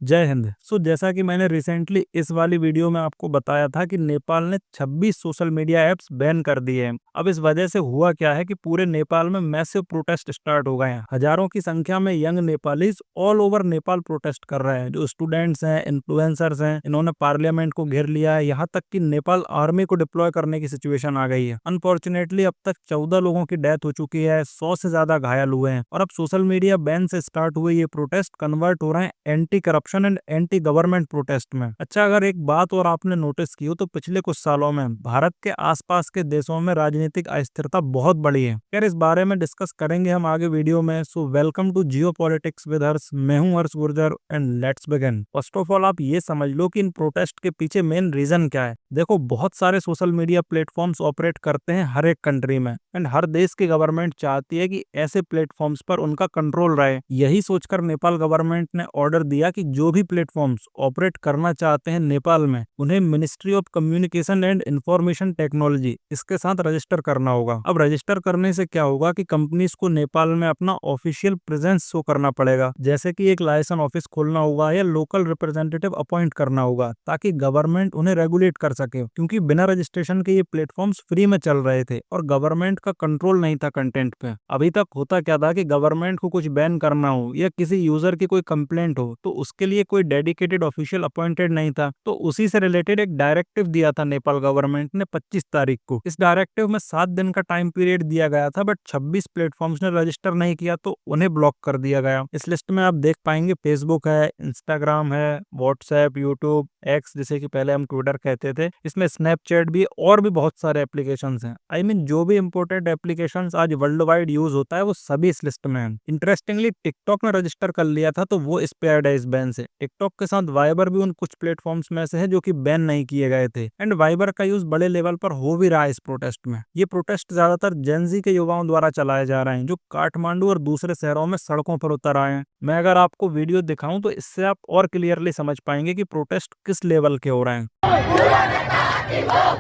जय हिंद। जैसा कि मैंने रिसेंटली इस वाली वीडियो में आपको बताया था कि नेपाल ने 26 सोशल मीडिया ऐप्स बैन कर दिए हैं। अब इस वजह से हुआ क्या है कि पूरे नेपाल में मैसिव प्रोटेस्ट स्टार्ट हो गए हैं। हजारों की संख्या में young Nepalese all over Nepal protest कर रहे हैं। जो स्टूडेंट्स हैं, इन्फ्लुएंसर्स हैं, इन्होंने पार्लियामेंट को घेर लिया है। यहाँ तक कि नेपाल आर्मी को डिप्लॉय करने की सिचुएशन आ गई है। अनफॉर्चुनेटली अब तक 14 लोगों की डेथ हो चुकी है, 100 से ज्यादा घायल हुए हैं। और अब सोशल मीडिया बैन से स्टार्ट हुए ये प्रोटेस्ट कन्वर्ट हो रहे हैं anti corruption and anti government protest में। अच्छा, अगर एक बात और आपने नोटिस की हो तो पिछले कुछ सालों में भारत के आसपास के देशों में राजनीतिक अस्थिरता बहुत बढ़ी है। यार, इस बारे में डिस्कस करेंगे हम आगे वीडियो में। So welcome to geo politics with Harsh. मैं हूं Harsh Gurjar and let's begin. First of all आप ये समझ लो कि इन प्रोटेस्ट के पीछे मेन रीजन क्या है। देखो, बहुत सारे सोशल मीडिया प्लेटफॉर्म्स ऑपरेट करते हैं हर एक कंट्री में, एंड हर देश की गवर्नमेंट चाहती है कि ऐसे प्लेटफॉर्म्स पर उनका कंट्रोल रहे। यही सोचकर नेपाल गवर्नमेंट ने ऑर्डर दिया कि जो भी प्लेटफॉर्म्स ऑपरेट करना चाहते हैं नेपाल में, उन्हें ministry of communication and information technology इसके साथ रजिस्टर करना होगा। अब रजिस्टर करने से क्या होगा कि कंपनीज को नेपाल में अपना ऑफिशियल प्रेजेंस शो करना पड़ेगा, जैसे कि एक लाइसेंस ऑफिस खोलना होगा या लोकल रिप्रेजेंटेटिव अपॉइंट करना होगा, ताकि गवर्नमेंट उन्हें रेगुलेट कर सके। क्योंकि बिना रजिस्ट्रेशन के ये प्लेटफॉर्म्स फ्री में चल रहे थे और गवर्नमेंट का कंट्रोल नहीं था कंटेंट पे। अभी तक होता क्या था कि गवर्नमेंट को कुछ बैन करना हो या किसी यूजर की कोई कंप्लेंट हो तो उसके लिए कोई डेडिकेटेड ऑफिशियल अपॉइंटेड नहीं था। तो उसी से रिलेटेड एक डायरेक्टिव दिया था नेपाल गवर्नमेंट ने 25 तारीख को। इस डायरेक्टिव में 7 दिन का टाइम पीरियड दिया गया था, बट 26 प्लेटफॉर्म्स ने रजिस्टर नहीं किया तो उन्हें ब्लॉक कर दिया गया। इस लिस्ट में आप देख पाएंगे फेसबुक है, इंस्टाग्राम है, व्हाट्सएप, यूट्यूब, एक्स जिसे कि पहले हम ट्विटर कहते थे, इसमें स्नैपचैट भी और भी बहुत सारे एप्लीकेशंस हैं। आई मीन जो भी इंपोर्टेंट एप्लीकेशंस आज वर्ल्ड वाइड यूज होता है वो सभी इस लिस्ट में है। इंटरेस्टिंगली टिकटॉक ने रजिस्टर कर लिया था तो वो स्पेयर्ड है इस बैन से। टिकटॉक के साथ वाइबर भी उन कुछ प्लेटफॉर्म्स में से है जो कि बैन नहीं किए गए थे, एंड वाइबर का यूज बड़े लेवल पर हो भी रहा है इस प्रोटेस्ट में। ये प्रोटेस्ट ज्यादातर जेनजी के युवाओं द्वारा चलाए जा रहे हैं जो काठमांडू और दूसरे शहरों में सड़कों पर उतर आए हैं। मैं अगर आपको वीडियो दिखाऊं तो इससे आप और क्लियरली समझ पाएंगे कि प्रोटेस्ट किस लेवल के हो रहे हैं।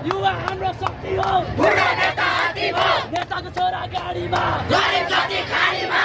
युवा हाम्रो शक्ति हो, बुढा नेता हात्ती हो, नेताको छोरा गाडीमा, गरिब जति खाडीमा,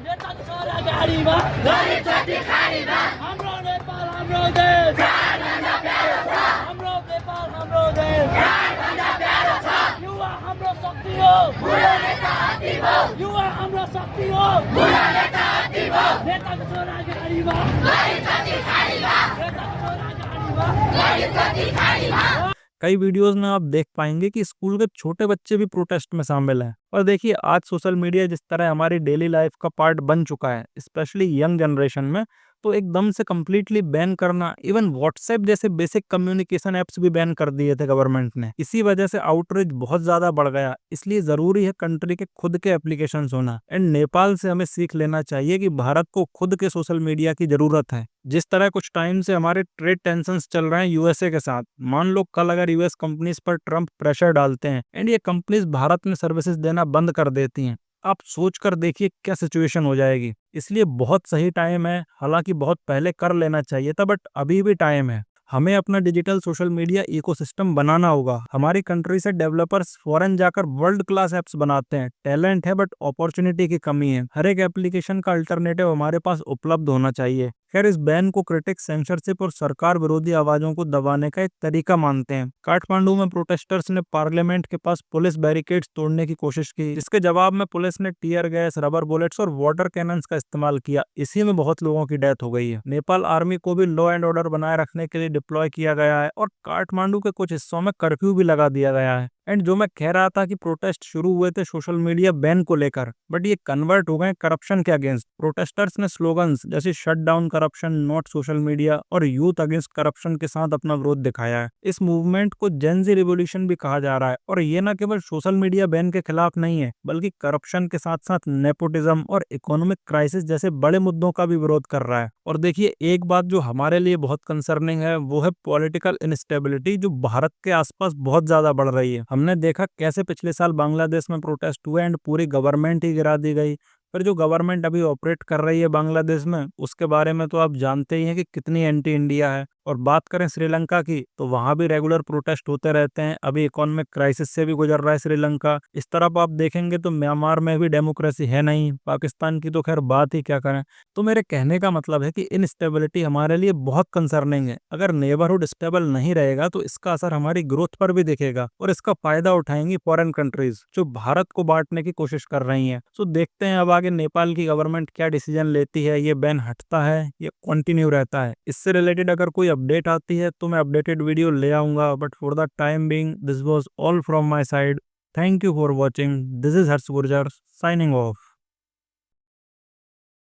नेताको छोरा गाडीमा, गरिब जति खाडीमा, हाम्रो नेपाल हाम्रो देश, प्राणभन्दा प्यारो छ, हाम्रो नेपाल हाम्रो देश, प्राणभन्दा प्यारो छ, युवा हाम्रो शक्ति हो, बुढा नेता हात्ती हो, युवा हाम्रो शक्ति हो, बुढा नेता हात्ती हो, नेताको छोरा गाडीमा, गरिब जति खाडीमा, नेताको छोरा गाडीमा, गरिब जति खाडीमा। कई वीडियोस में आप देख पाएंगे कि स्कूल के छोटे बच्चे भी प्रोटेस्ट में शामिल हैं। और देखिए, आज सोशल मीडिया जिस तरह हमारी डेली लाइफ का पार्ट बन चुका है, स्पेशली यंग जनरेशन में, तो एकदम से कंप्लीटली बैन करना, इवन व्हाट्सएप जैसे बेसिक कम्युनिकेशन एप्स भी बैन कर दिए थे गवर्नमेंट ने। इसी वजह से आउटरीच बहुत ज्यादा बढ़ गया। इसलिए जरूरी है कंट्री के खुद के एप्लीकेशंस होना। एंड नेपाल से हमें सीख लेना चाहिए कि भारत को खुद के सोशल मीडिया की जरूरत है। जिस तरह कुछ टाइम से हमारे ट्रेड टेंशंस चल रहे हैं यूएसए के साथ, मान लो कल अगर यूएस कंपनीज पर ट्रम्प प्रेशर डालते हैं एंड ये कंपनीज भारत में सर्विसेज देना बंद कर देती हैं, आप सोच कर देखिए क्या सिचुएशन हो जाएगी। इसलिए बहुत सही टाइम है। हालांकि बहुत पहले कर लेना चाहिए था, बट अभी भी टाइम है। हमें अपना डिजिटल सोशल मीडिया इकोसिस्टम बनाना होगा। हमारी कंट्री से डेवलपर्स फॉरेन जाकर वर्ल्ड क्लास एप्स बनाते हैं। टैलेंट है बट अपॉर्चुनिटी की कमी है। हर एक एप्लीकेशन का अल्टरनेटिव हमारे पास उपलब्ध होना चाहिए। खैर, इस बैन को क्रिटिक्स सेंसरशिप और सरकार विरोधी आवाजों को दबाने का एक तरीका मानते हैं। काठमांडू में प्रोटेस्टर्स ने पार्लियामेंट के पास पुलिस बैरिकेड्स तोड़ने की कोशिश की, जिसके जवाब में पुलिस ने टीयर गैस, रबर बुलेट्स और वाटर कैनन्स का इस्तेमाल किया। इसी में बहुत लोगों की डेथ हो गई है। नेपाल आर्मी को भी लॉ एंड ऑर्डर बनाए रखने के लिए डिप्लॉय किया गया है और काठमांडू के कुछ हिस्सों में कर्फ्यू भी लगा दिया गया है। एंड जो मैं कह रहा था कि प्रोटेस्ट शुरू हुए थे सोशल मीडिया बैन को लेकर, बट ये कन्वर्ट हो गए करप्शन के अगेंस्ट। प्रोटेस्टर्स ने स्लोगन्स जैसे shut down corruption, not social media और यूथ अगेंस्ट करप्शन के साथ अपना विरोध दिखाया है। इस मूवमेंट को जेन ज़ी रिवॉल्यूशन भी कहा जा रहा है। और ये न केवल सोशल मीडिया बैन के खिलाफ नहीं है, बल्कि करप्शन के साथ साथ नेपोटिज्म और इकोनॉमिक क्राइसिस जैसे बड़े मुद्दों का भी विरोध कर रहा है। और देखिए, एक बात जो हमारे लिए बहुत कंसर्निंग है वो है पॉलिटिकल इंस्टेबिलिटी, जो भारत के आसपास बहुत ज्यादा बढ़ रही है। हमने देखा कैसे पिछले साल बांग्लादेश में प्रोटेस्ट हुए एंड पूरी गवर्नमेंट ही गिरा दी गई। पर जो गवर्नमेंट अभी ऑपरेट कर रही है बांग्लादेश में, उसके बारे में तो आप जानते ही हैं कि कितनी एंटी इंडिया है। और बात करें श्रीलंका की, तो वहां भी रेगुलर प्रोटेस्ट होते रहते हैं। अभी इकोनॉमिक क्राइसिस से भी गुजर रहा है श्रीलंका। इस तरफ आप देखेंगे तो म्यांमार में भी डेमोक्रेसी है नहीं, पाकिस्तान की तो खैर बात ही क्या करें। तो मेरे कहने का मतलब है कि इनस्टेबिलिटी हमारे लिए बहुत कंसर्निंग है। अगर नेबरहुड स्टेबल नहीं रहेगा तो इसका असर हमारी ग्रोथ पर भी दिखेगा और इसका फायदा उठाएंगी फॉरेन कंट्रीज जो भारत को बांटने की कोशिश कर रही हैं। सो देखते हैं अब आगे नेपाल की गवर्नमेंट क्या डिसीजन लेती है, ये बैन हटता है या कंटिन्यू रहता है। इससे रिलेटेड अगर कोई अपडेट आती है तो मैं अपडेटेड वीडियो ले आऊंगा। But for the time being this was all from my side. Thank you for watching. This is Harsh Gurjar signing off.